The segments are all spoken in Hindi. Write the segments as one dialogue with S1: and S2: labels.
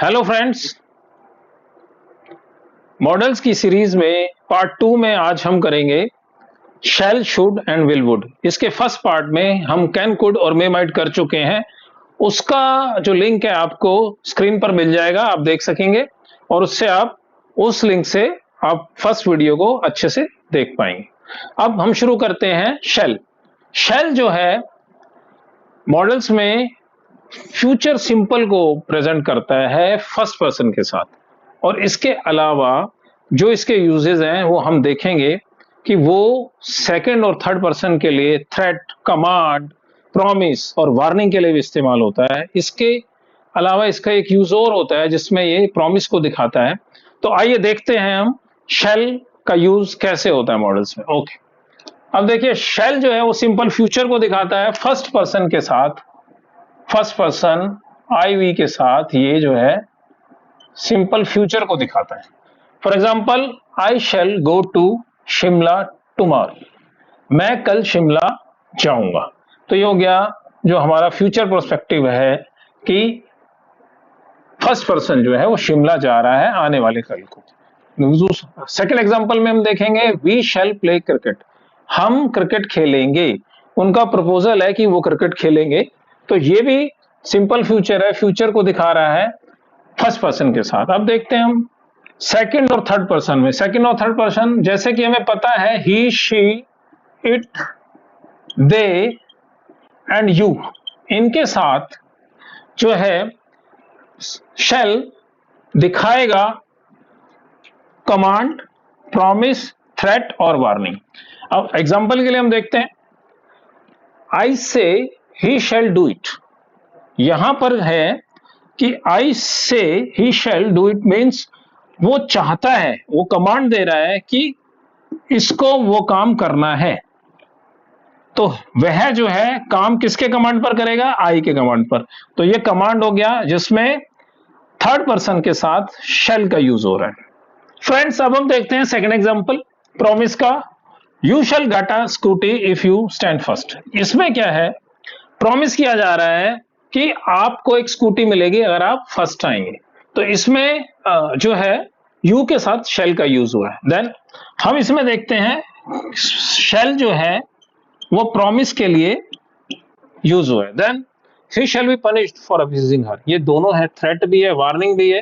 S1: हेलो फ्रेंड्स, मॉडल्स की सीरीज में पार्ट 2 में आज हम करेंगे शैल, शुड एंड विल, वुड। इसके फर्स्ट पार्ट में हम कैन, कुड और मे, माइट कर चुके हैं। उसका जो लिंक है आपको स्क्रीन पर मिल जाएगा, आप देख सकेंगे और उससे आप उस लिंक से आप फर्स्ट वीडियो को अच्छे से देख पाएंगे। अब हम शुरू करते हैं शैल। शैल जो है मॉडल्स में फ्यूचर सिंपल को प्रेजेंट करता है फर्स्ट पर्सन के साथ, और इसके अलावा जो इसके यूजेस हैं वो हम देखेंगे कि वो सेकंड और थर्ड पर्सन के लिए थ्रेट, कमांड, प्रॉमिस और वार्निंग के लिए भी इस्तेमाल होता है। इसके अलावा इसका एक यूज और होता है जिसमें ये प्रॉमिस को दिखाता है। तो आइए देखते हैं हम शेल का यूज कैसे होता है मॉडल्स में। ओके, अब देखिए शेल जो है वो सिंपल फ्यूचर को दिखाता है फर्स्ट पर्सन के साथ, फर्स्ट पर्सन आई वी के साथ। ये जो है सिंपल फ्यूचर को दिखाता है। For example, I shall go to Shimla tomorrow. मैं कल शिमला जाऊंगा। तो ये हो गया जो हमारा फ्यूचर प्रोस्पेक्टिव है कि फर्स्ट पर्सन जो है वो शिमला जा रहा है आने वाले कल को। सेकेंड एग्जाम्पल में हम देखेंगे वी शैल प्ले क्रिकेट। हम क्रिकेट खेलेंगे। उनका प्रपोजल है कि वो क्रिकेट खेलेंगे। तो ये भी सिंपल फ्यूचर है, फ्यूचर को दिखा रहा है फर्स्ट पर्सन के साथ। अब देखते हैं हम सेकंड और थर्ड पर्सन में। सेकंड और थर्ड पर्सन जैसे कि हमें पता है he, she, it, they and you, इनके साथ जो है शेल दिखाएगा कमांड, प्रॉमिस, थ्रेट और वार्निंग। अब एग्जांपल के लिए हम देखते हैं आई से ही शैल डू इट। यहां पर है कि आई से ही शैल डू इट मीन्स वो चाहता है, वो कमांड दे रहा है कि इसको वो काम करना है। तो वह जो है काम किसके कमांड पर करेगा? आई के कमांड पर। तो ये कमांड हो गया जिसमें थर्ड पर्सन के साथ शैल का यूज हो रहा है। फ्रेंड्स, अब हम देखते हैं सेकंड एग्जांपल प्रॉमिस का। You shall get a scooty if you stand first. इसमें क्या है, प्रॉमिस किया जा रहा है कि आपको एक स्कूटी मिलेगी अगर आप फर्स्ट आएंगे। तो इसमें जो है यू के साथ शेल का यूज हुआ है। देन हम इसमें देखते हैं शेल जो है वो प्रॉमिस के लिए यूज हुआ है। Then he shall be punished for abusing her. ये दोनों है, थ्रेट भी है, वार्निंग भी है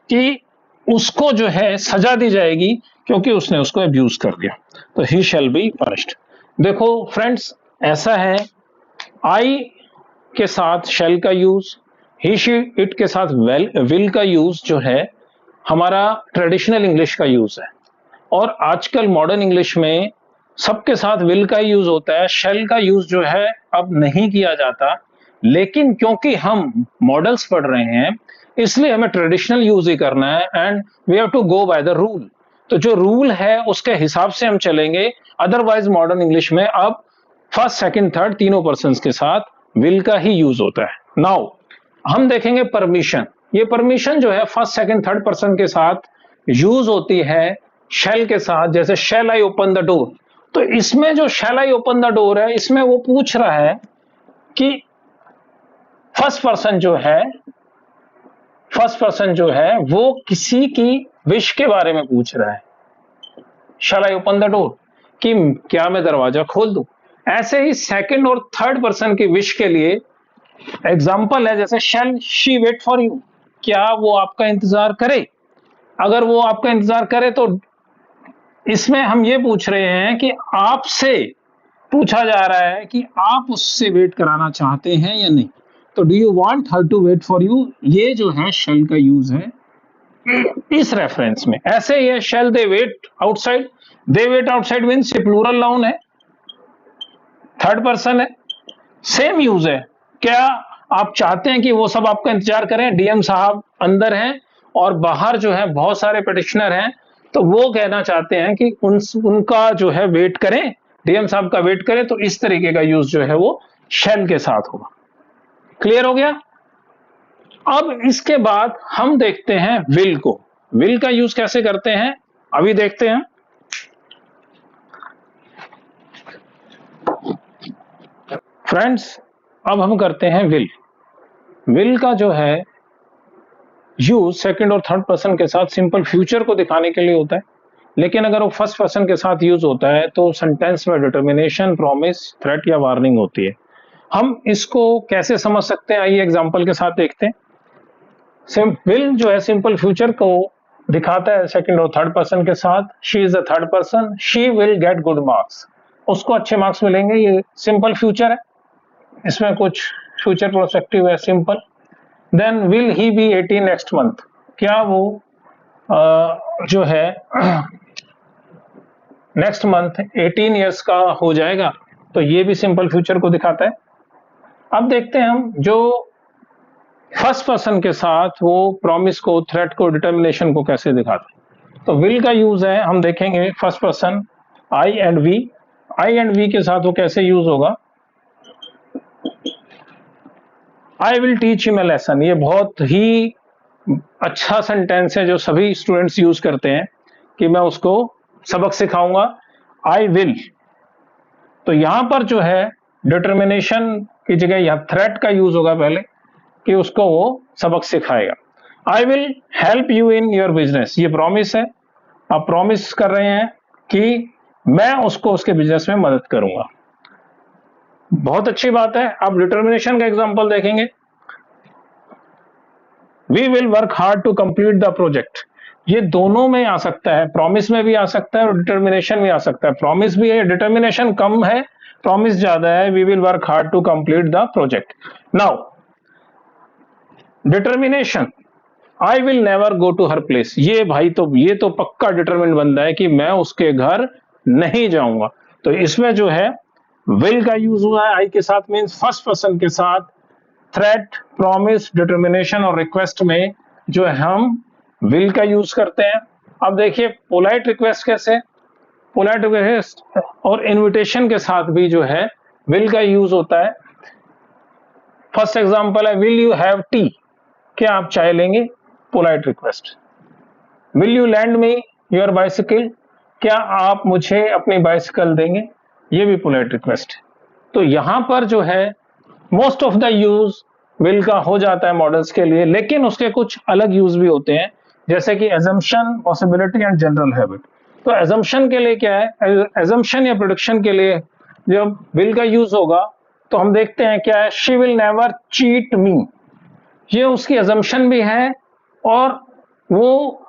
S1: कि उसको जो है सजा दी जाएगी क्योंकि उसने उसको अब्यूज कर दिया। तो ही शैल बी पनिश्ड। देखो फ्रेंड्स, ऐसा है आई के साथ शेल का यूज, ही, शी, इट के साथ विल का यूज जो है हमारा ट्रेडिशनल इंग्लिश का यूज है। और आजकल मॉडर्न इंग्लिश में सबके साथ विल का यूज होता है, शेल का यूज जो है अब नहीं किया जाता। लेकिन क्योंकि हम मॉडल्स पढ़ रहे हैं इसलिए हमें ट्रेडिशनल यूज ही करना है and we have to go by the rule. तो जो रूल है उसके हिसाब से हम चलेंगे। अदरवाइज मॉडर्न इंग्लिश में अब फर्स्ट, सेकंड, थर्ड तीनों पर्सन के साथ विल का ही यूज होता है। नाउ हम देखेंगे परमिशन। ये परमिशन जो है फर्स्ट, सेकंड, थर्ड पर्सन के साथ यूज होती है शेल के साथ। जैसे shall I open the door. तो इसमें जो shall I open the door है इसमें वो पूछ रहा है कि फर्स्ट पर्सन जो है वो किसी की विश के बारे में पूछ रहा है। शैल आई ओपन द डोर, कि क्या मैं दरवाजा खोल दूं। ऐसे ही सेकंड और थर्ड पर्सन की विश के लिए एग्जाम्पल है जैसे शैल शी वेट फॉर यू। क्या वो आपका इंतजार करे? अगर वो आपका इंतजार करे तो इसमें हम ये पूछ रहे हैं कि आपसे पूछा जा रहा है कि आप उससे वेट कराना चाहते हैं या नहीं। तो do you want her to wait for you, ये जो है शेल का यूज है इस रेफरेंस में। ऐसे ही है shall they wait outside. They wait outside means plural noun है, थर्ड पर्सन है, सेम यूज है। क्या आप चाहते हैं कि वो सब आपका इंतजार करें? डीएम साहब अंदर हैं और बाहर जो है बहुत सारे पिटिशनर हैं, तो वो कहना चाहते हैं कि उनका जो है वेट करें, डीएम साहब का वेट करें। तो इस तरीके का यूज जो है वो शेल के साथ होगा। क्लियर हो गया? अब इसके बाद हम देखते हैं विल को। विल का यूज कैसे करते हैं अभी देखते हैं। फ्रेंड्स, अब हम करते हैं विल। विल का जो है यूज सेकंड और थर्ड पर्सन के साथ सिंपल फ्यूचर को दिखाने के लिए होता है, लेकिन अगर वो फर्स्ट पर्सन के साथ यूज होता है तो सेंटेंस में डिटर्मिनेशन, प्रॉमिस, थ्रेट या वार्निंग होती है। हम इसको कैसे समझ सकते हैं, आइए एग्जांपल के साथ देखते हैं। विल जो है सिंपल फ्यूचर को दिखाता है सेकंड और थर्ड पर्सन के साथ। She is the third person, she will get good marks, उसको अच्छे मार्क्स मिलेंगे, ये सिंपल फ्यूचर है, इसमें कुछ फ्यूचर प्रोस्पेक्टिव है simple. Then will he be 18 next month, क्या वो जो है नेक्स्ट मंथ 18 इयर्स का हो जाएगा, तो ये भी सिंपल फ्यूचर को दिखाता है। अब देखते हैं हम जो फर्स्ट पर्सन के साथ वो प्रॉमिस को, थ्रेट को, डिटर्मिनेशन को कैसे दिखाते हैं। तो विल का यूज है, हम देखेंगे first person I and we. I and we के साथ वो कैसे यूज होगा, I will teach him a lesson. ये बहुत ही अच्छा सेंटेंस है जो सभी स्टूडेंट्स यूज करते हैं कि मैं उसको सबक सिखाऊंगा, आई विल। तो यहां पर जो है डिटर्मिनेशन की जगह यहां थ्रेट का यूज होगा पहले, कि उसको वो सबक सिखाएगा। I will help you in your business, ये प्रॉमिस है, आप प्रॉमिस कर रहे हैं कि मैं उसको उसके बिजनेस में मदद करूंगा। बहुत अच्छी बात है। अब डिटर्मिनेशन का एग्जांपल देखेंगे। We will work hard to complete the project, ये दोनों में आ सकता है, प्रॉमिस में भी आ सकता है और डिटर्मिनेशन में आ सकता है। प्रॉमिस भी है, डिटर्मिनेशन कम है, प्रॉमिस ज्यादा है। We will work hard to complete the project. Now determination, I will never go to her place, ये भाई तो ये तो पक्का डिटरमिनेंट बंदा है कि मैं उसके घर नहीं जाऊंगा। तो इसमें जो है विल का यूज हुआ है आई के साथ, मींस फर्स्ट पर्सन के साथ। थ्रेट, प्रॉमिस, डिटर्मिनेशन और रिक्वेस्ट में जो है हम विल का यूज करते हैं। अब देखिए पोलाइट रिक्वेस्ट कैसे, पोलाइट रिक्वेस्ट और इनविटेशन के साथ भी जो है विल का यूज होता है। फर्स्ट एग्जांपल है विल यू हैव टी, क्या आप चाय लेंगे, polite request. Will you land me your bicycle, क्या आप मुझे अपनी बाइसिकल देंगे, ये भी पोलाइट रिक्वेस्ट है। तो यहां पर जो है most of the use will का हो जाता है मॉडल्स के लिए, लेकिन उसके कुछ अलग यूज भी होते हैं, जैसे कि assumption, possibility and general habit. तो एजम्पशन के लिए क्या है, एजम्पशन या प्रेडिक्शन के लिए जब विल का यूज होगा तो हम देखते हैं क्या है, शी विल नेवर चीट मी, ये उसकी एजम्पशन भी है और वो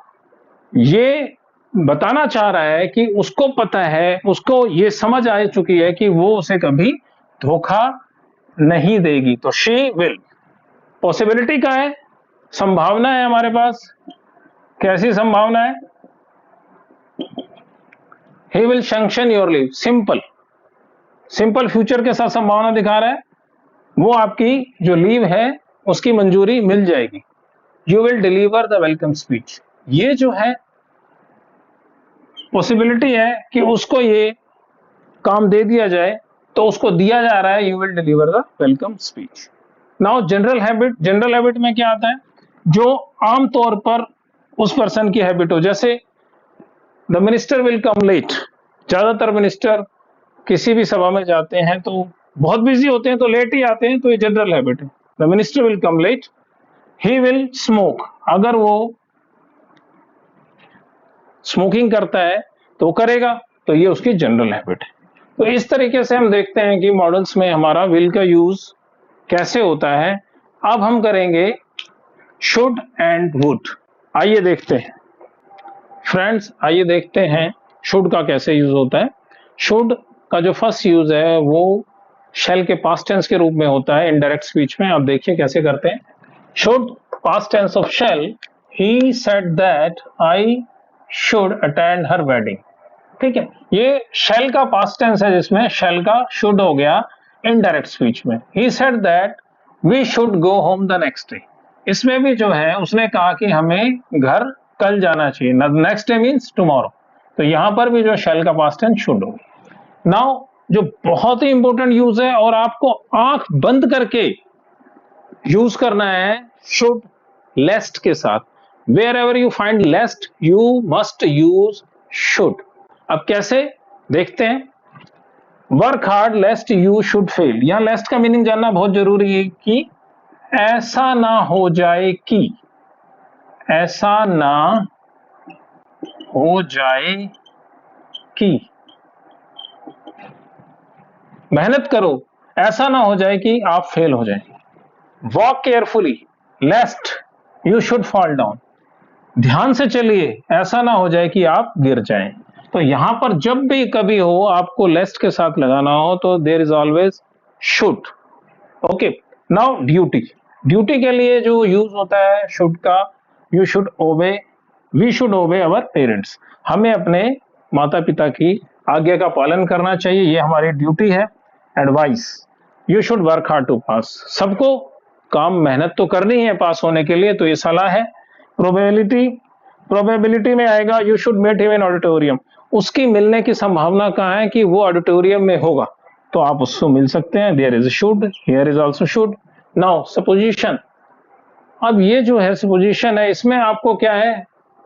S1: ये बताना चाह रहा है कि उसको पता है, उसको ये समझ आ चुकी है कि वो उसे कभी धोखा नहीं देगी। तो शी विल। पॉसिबिलिटी का है, संभावना है हमारे पास, कैसी संभावना है, he will sanction your leave, simple, simple future के साथ संभावना दिखा रहा है, वो आपकी जो लीव है उसकी मंजूरी मिल जाएगी। You will deliver the welcome speech, ये जो है पॉसिबिलिटी है कि उसको ये काम दे दिया जाए, तो उसको दिया जा रहा है, you will deliver the welcome speech. Now general habit, general habit में क्या आता है, जो आमतौर पर उस पर्सन की हैबिट हो, जैसे the minister will come late, ज्यादातर मिनिस्टर किसी भी सभा में जाते हैं तो बहुत बिजी होते हैं तो लेट ही आते हैं, तो ये जनरल हैबिट है। The minister will come late, he will smoke, अगर वो स्मोकिंग करता है तो करेगा, तो ये उसकी जनरल हैबिट है। तो इस तरीके से हम देखते हैं कि मॉडल्स में हमारा विल का यूज कैसे होता है। अब हम करेंगे शुड एंड वुड। आइए देखते हैं फ्रेंड्स, आइए देखते हैं शुड का कैसे यूज होता है। शुड का जो फर्स्ट यूज है वो शैल के पास्ट टेंस के रूप में होता है इनडायरेक्ट स्पीच में। आप देखिए कैसे करते हैं। Should past tense of shall, he said that I should attend her wedding, ठीक है। ये शैल का पास्ट टेंस है जिसमें शैल का शुड हो गया इनडायरेक्ट स्पीच में। He said that we should go home the next day, इसमें भी जो है उसने कहा कि हमें घर कल जाना चाहिए, नेक्स्ट डे मींस टुमारो, तो यहां पर भी जो शैल का पास्ट टेंस शुड हो। नाउ जो बहुत ही इंपॉर्टेंट यूज है और आपको आंख बंद करके यूज करना है शुड लेस्ट के साथ। Wherever you find lest, you must use should। अब कैसे देखते हैं। Work hard लेस्ट you should fail, यहां लेस्ट का मीनिंग जानना बहुत जरूरी है कि ऐसा ना हो जाए कि, ऐसा ना हो जाए कि, मेहनत करो, ऐसा ना हो जाए कि आप फेल हो जाए। Walk carefully लेस्ट you should fall down, ध्यान से चलिए, ऐसा ना हो जाए कि आप गिर जाएं। तो यहां पर जब भी कभी हो आपको लेस्ट के साथ लगाना हो तो there is always should. Okay, now duty, duty के लिए जो यूज होता है शुड का, you should obey, we should obey our parents, हमें अपने माता पिता की आज्ञा का पालन करना चाहिए, ये हमारी ड्यूटी है। Advice, you should work hard to pass, सबको काम मेहनत तो करनी है पास होने के लिए, तो ये सलाह है। प्रोबेबिलिटी, प्रोबेबिलिटी में आएगा you should meet him in auditorium, उसकी मिलने की संभावना कहाँ है कि वो ऑडिटोरियम में होगा, तो आप उसको मिल सकते हैं। There is should, here is also should. Now supposition, अब ये जो है सपोजिशन है, इसमें आपको क्या है,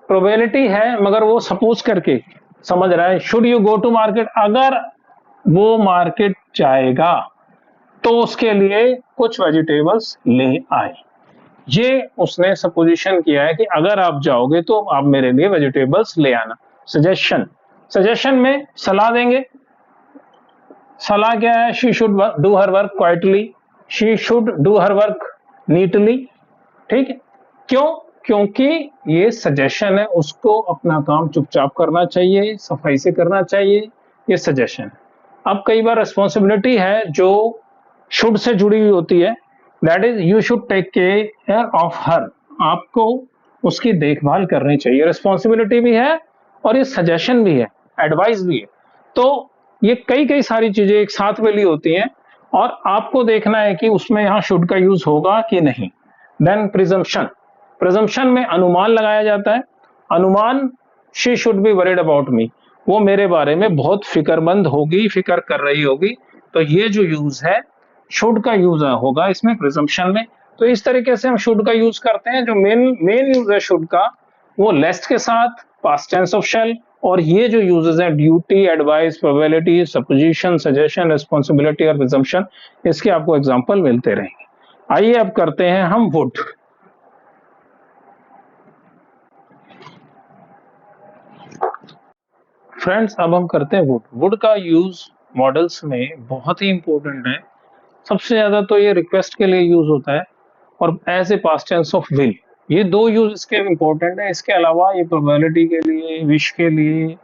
S1: प्रोबेबिलिटी है मगर वो सपोज करके समझ रहा है। Should you go to market, अगर वो मार्केट जाएगा तो उसके लिए कुछ वेजिटेबल्स ले आए, ये उसने सपोजिशन किया है कि अगर आप जाओगे तो आप मेरे लिए वेजिटेबल्स ले आना। सजेशन, सजेशन में सलाह देंगे, सलाह क्या है, she should do her work quietly, she should do her work neatly, ठीक है। क्यों, क्योंकि ये सजेशन है, उसको अपना काम चुपचाप करना चाहिए, सफाई से करना चाहिए, ये सजेशन। अब कई बार रिस्पॉन्सिबिलिटी है जो शुड से जुड़ी हुई होती है, that is you should take care of her, आपको उसकी देखभाल करनी चाहिए, रिस्पॉन्सिबिलिटी भी है और ये सजेशन भी है, एडवाइस भी है। तो ये कई कई सारी चीजें एक साथ में ली होती हैं और आपको देखना है कि उसमें यहां शुड का यूज होगा कि नहीं। देन प्रिजम्पशन, प्रिजम्पशन में अनुमान लगाया जाता है, अनुमान, she should be worried about me, वो मेरे बारे में बहुत फिक्रमंद होगी, फिक्र कर रही होगी, तो ये जो यूज है शुड का यूज होगा इसमें प्रिजम्पशन में। तो इस तरीके से हम शुड का यूज करते हैं। जो मेन मेन यूज है शुड का वो लेस्ट के साथ, पास्ट टेंस ऑफ शैल, और ये जो यूजेस हैं duty, advice, probability, supposition, suggestion, responsibility और प्रिजम्पशन, इसके आपको एग्जांपल मिलते रहेंगे। आइए अब करते हैं हम वुड। फ्रेंड्स अब हम करते हैं वुड। वुड का यूज मॉडल्स में बहुत ही इंपॉर्टेंट है। सबसे ज्यादा तो ये रिक्वेस्ट के लिए यूज होता है और as a past tense of will, ये दो यूज इसके इंपॉर्टेंट है। इसके अलावा ये प्रोबेबिलिटी के लिए, विश के लिए,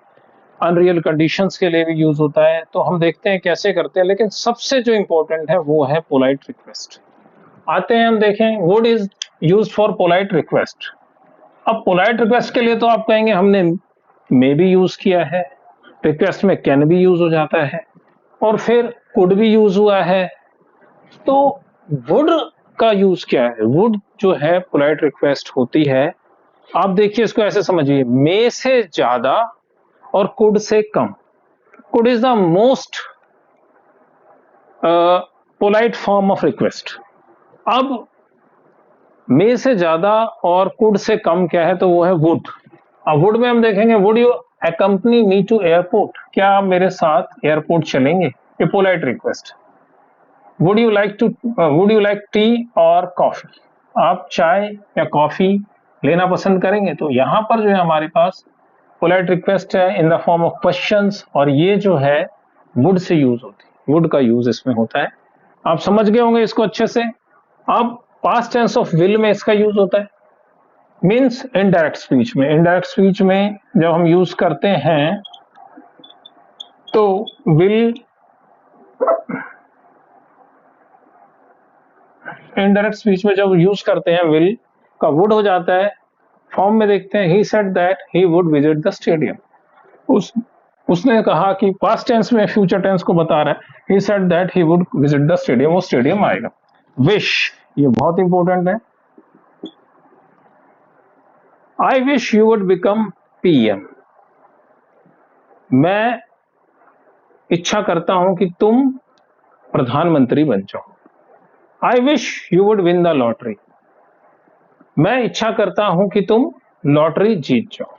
S1: अनरियल कंडीशंस के लिए भी यूज होता है। तो हम देखते हैं कैसे करते हैं, लेकिन सबसे जो इंपॉर्टेंट है वो है पोलाइट रिक्वेस्ट। आते हैं हम देखें, would is use for polite request. अब पोलाइट रिक्वेस्ट के लिए तो आप कहेंगे हमने मे भी यूज किया है, रिक्वेस्ट में कैन भी यूज हो जाता है और फिर कुड भी यूज हुआ है। तो वुड का यूज क्या है, वुड जो है पोलाइट रिक्वेस्ट होती है, आप देखिए इसको ऐसे समझिए, मे से ज्यादा और could say come. Could is the most polite form of request. अब मे से ज्यादा और कुड से कम क्या है, तो वो है वुड। अब वुड में हम देखेंगे, would you accompany me to airport, क्या आप मेरे साथ एयरपोर्ट चलेंगे, ये polite request. Would you like tea और कॉफी, आप चाय या कॉफी लेना पसंद करेंगे। तो यहां पर जो है हमारे पास पोलाइट रिक्वेस्ट है in the form of questions, और ये जो है वुड से यूज होती है, वुड का यूज इसमें होता है। आप समझ गए होंगे इसको अच्छे से। अब पास्ट टेंस ऑफ विल में इसका यूज होता है, मीन्स इनडायरेक्ट स्पीच में। इनडायरेक्ट स्पीच में जब हम यूज करते हैं तो विल, इनडायरेक्ट स्पीच में जब यूज करते हैं विल का वुड हो जाता है। फॉर्म में देखते हैं, ही said that he would visit the stadium, उसने कहा कि पास्ट टेंस में फ्यूचर टेंस को बता रहा है, ही said that he would visit the stadium, वो स्टेडियम आएगा। विश, ये बहुत इंपॉर्टेंट है, I wish you would become PM, मैं इच्छा करता हूं कि तुम प्रधानमंत्री बन जाओ। I wish you would win the lottery, मैं इच्छा करता हूं कि तुम लॉटरी जीत जाओ।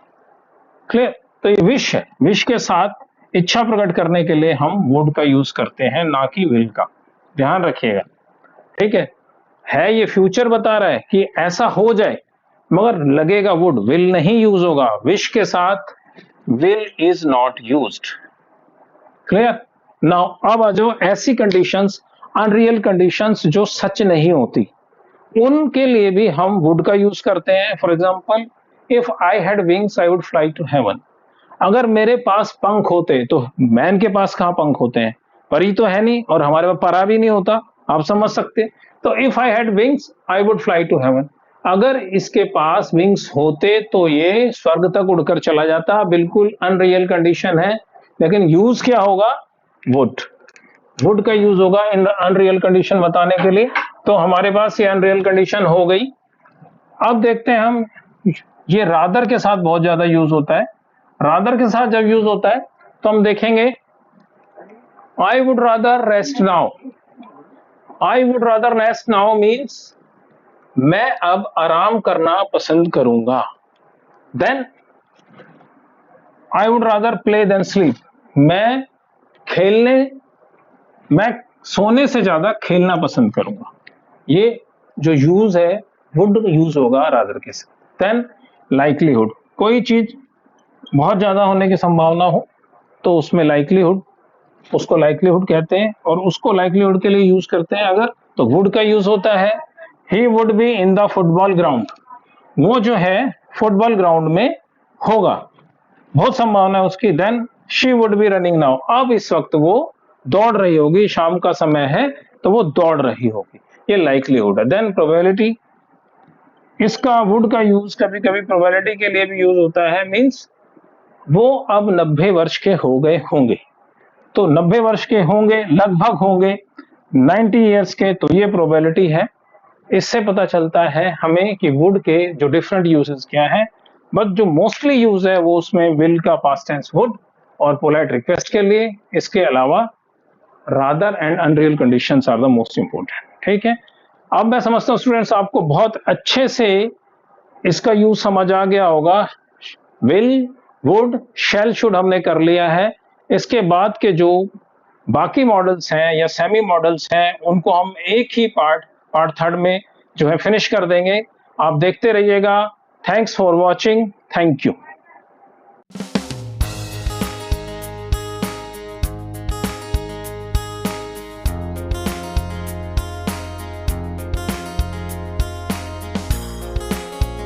S1: क्लियर, तो ये विश है, विश के साथ इच्छा प्रकट करने के लिए हम वुड का यूज करते हैं, ना कि विल का, ध्यान रखिएगा, ठीक है। ये फ्यूचर बता रहा है कि ऐसा हो जाए, मगर लगेगा वुड, विल नहीं यूज होगा, विश के साथ will is not used. Clear? Now अब आ जाओ ऐसी कंडीशंस, अनरियल कंडीशंस जो सच नहीं होती, उनके लिए भी हम वुड का यूज करते हैं। For example, if I had wings I would fly to heaven. अगर मेरे पास पंख होते, तो मैन के पास कहां पंख होते हैं, परी तो है नहीं, और हमारे पास परा भी नहीं होता, आप समझ सकते। तो if I had wings I would fly to heaven, अगर इसके पास विंग्स होते तो ये स्वर्ग तक उड़कर चला जाता। बिल्कुल अनरियल कंडीशन है, लेकिन यूज क्या होगा, वुड। वुड का यूज होगा इन अनरियल कंडीशन बताने के लिए। तो हमारे पास ये अनरियल कंडीशन हो गई। अब देखते हैं हम, ये रादर के साथ बहुत ज्यादा यूज होता है। रादर के साथ जब यूज होता है तो हम देखेंगे, I would rather rest now. I would rather rest now means मैं अब आराम करना पसंद करूंगा। Then I would rather play than sleep, मैं खेलने, मैं सोने से ज्यादा खेलना पसंद करूंगा। ये जो यूज है वुड यूज होगा रादर के साथ। देन लाइकलीहुड, कोई चीज बहुत ज्यादा होने की संभावना हो तो उसमें लाइकलीहुड, उसको लाइकलीहुड कहते हैं, और उसको लाइकलीहुड के लिए यूज करते हैं अगर, तो वुड का यूज होता है, he would be in the football ground, वो जो है फुटबॉल ग्राउंड में होगा, बहुत संभावना है उसकी। Then she would be running now, अब इस वक्त वो दौड़ रही होगी, शाम का समय है तो वो दौड़ रही होगी, ये लाइकलीहुड है। देन प्रोबेबिलिटी, इसका वुड का यूज कभी कभी प्रोबेबिलिटी के लिए भी यूज होता है, मींस वो अब 90 वर्ष के हो गए होंगे, तो 90 वर्ष के होंगे, लगभग होंगे 90 इयर्स के, तो ये प्रोबेबिलिटी है। इससे पता चलता है हमें कि वुड के जो डिफरेंट यूजेस क्या हैं, बट जो मोस्टली यूज है वो उसमें विल का पास्ट टेंस वुड, और पोलाइट रिक्वेस्ट के लिए। इसके अलावा rather and unreal conditions are the most important. ठीक है, अब मैं समझता हूं स्टूडेंट्स आपको बहुत अच्छे से इसका यूज समझ आ गया होगा। विल, वुड, शैल, शुड हमने कर लिया है। इसके बाद के जो बाकी मॉडल्स हैं या सेमी मॉडल्स हैं उनको हम एक ही पार्ट थर्ड में जो है फिनिश कर देंगे। आप देखते रहिएगा। Thanks for watching, thank you.